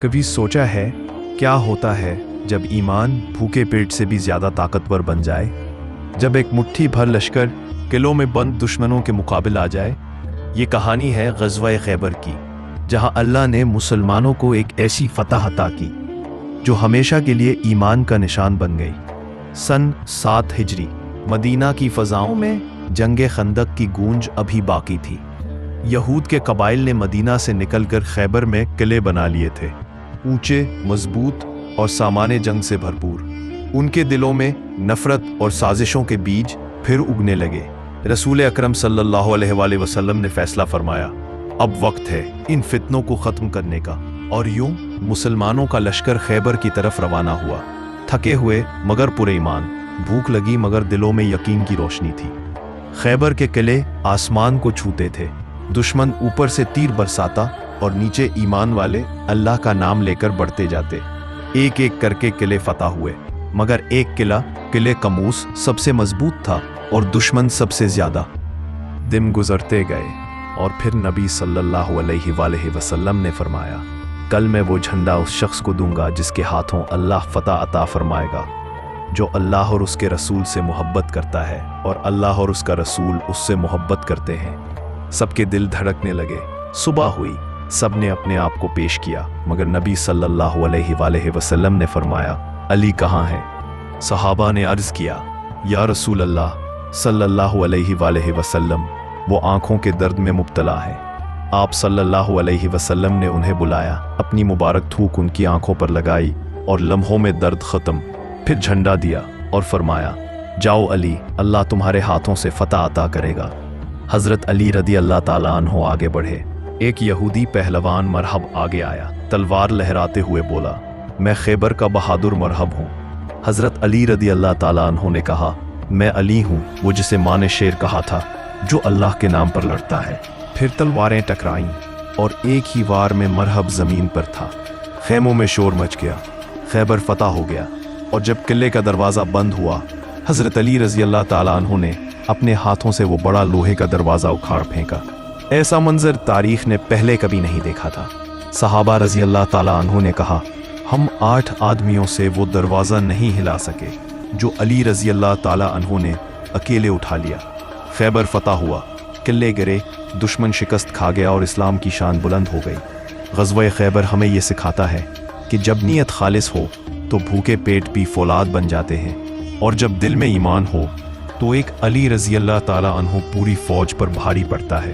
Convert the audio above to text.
کبھی سوچا ہے کیا ہوتا ہے جب ایمان بھوکے پیٹ سے بھی زیادہ طاقتور بن جائے؟ جب ایک مٹھی بھر لشکر قلعوں میں بند دشمنوں کے مقابل آ جائے۔ یہ کہانی ہے غزوہ خیبر کی، جہاں اللہ نے مسلمانوں کو ایک ایسی فتح عطا کی جو ہمیشہ کے لیے ایمان کا نشان بن گئی۔ سن 7 ہجری مدینہ کی فضاؤں میں جنگ خندق کی گونج ابھی باقی تھی۔ یہود کے قبائل نے مدینہ سے نکل کر خیبر میں قلعے بنا لیے تھے، اونچے، مضبوط اور سامان جنگ سے بھرپور۔ ان کے دلوں میں نفرت اور سازشوں کے بیج پھر اگنے لگے۔ رسول اکرم صلی اللہ علیہ وآلہ وسلم نے فیصلہ فرمایا، اب وقت ہے ان فتنوں کو ختم کرنے کا، اور یوں مسلمانوں کا لشکر خیبر کی طرف روانہ ہوا، تھکے ہوئے مگر پورے ایمان، بھوک لگی مگر دلوں میں یقین کی روشنی تھی۔ خیبر کے قلعے آسمان کو چھوتے تھے، دشمن اوپر سے تیر برساتا اور نیچے ایمان والے اللہ کا نام لے کر بڑھتے جاتے۔ ایک ایک کر کے قلعے فتح ہوئے، مگر ایک قلعہ قموس سب سے مضبوط تھا اور دشمن سب سے زیادہ۔ دن گزرتے گئے اور پھر نبی صلی اللہ علیہ وآلہ وسلم نے فرمایا، کل میں وہ جھنڈا اس شخص کو دوں گا جس کے ہاتھوں اللہ فتح عطا فرمائے گا، جو اللہ اور اس کے رسول سے محبت کرتا ہے اور اللہ اور اس کا رسول اس سے محبت کرتے ہیں۔ سب کے دل دھڑکنے لگے۔ صبح ہوئی، سب نے اپنے آپ کو پیش کیا، مگر نبی صلی اللہ علیہ وآلہ وسلم نے فرمایا، علی کہاں ہے؟ صحابہ نے عرض کیا، یا رسول اللہ صلی اللہ علیہ وآلہ وسلم، وہ آنکھوں کے درد میں مبتلا ہے۔ آپ صلی اللہ علیہ وسلم نے انہیں بلایا، اپنی مبارک تھوک ان کی آنکھوں پر لگائی اور لمحوں میں درد ختم، پھر جھنڈا دیا اور فرمایا، جاؤ علی، اللہ تمہارے ہاتھوں سے فتح عطا کرے گا۔ حضرت علی رضی اللہ تعالیٰ عنہ آگے بڑھے۔ ایک یہودی پہلوان مرہب آگے آیا، تلوار لہراتے ہوئے بولا، میں خیبر کا بہادر مرہب ہوں۔ حضرت علی رضی اللہ تعالیٰ عنہ نے کہا، میں علی ہوں، وہ جسے ماں نے شیر کہا تھا، جو اللہ کے نام پر لڑتا ہے۔ پھر تلواریں ٹکرائیں اور ایک ہی وار میں مرہب زمین پر تھا۔ خیموں میں شور مچ گیا، خیبر فتح ہو گیا، اور جب قلعے کا دروازہ بند ہوا، حضرت علی رضی اللہ تعالیٰ عنہ نے اپنے ہاتھوں سے وہ بڑا لوہے کا دروازہ اکھاڑ پھینکا۔ ایسا منظر تاریخ نے پہلے کبھی نہیں دیکھا تھا۔ صحابہ رضی اللہ تعالیٰ عنہ نے کہا، ہم 8 آدمیوں سے وہ دروازہ نہیں ہلا سکے جو علی رضی اللہ تعالیٰ عنہ نے اکیلے اٹھا لیا۔ خیبر فتح ہوا، قلعے گرے، دشمن شکست کھا گیا اور اسلام کی شان بلند ہو گئی۔ غزوہ خیبر ہمیں یہ سکھاتا ہے کہ جب نیت خالص ہو تو بھوکے پیٹ بھی فولاد بن جاتے ہیں، اور جب دل میں ایمان ہو تو ایک علی رضی اللہ تعالیٰ عنہ پوری فوج پر بھاری پڑتا ہے۔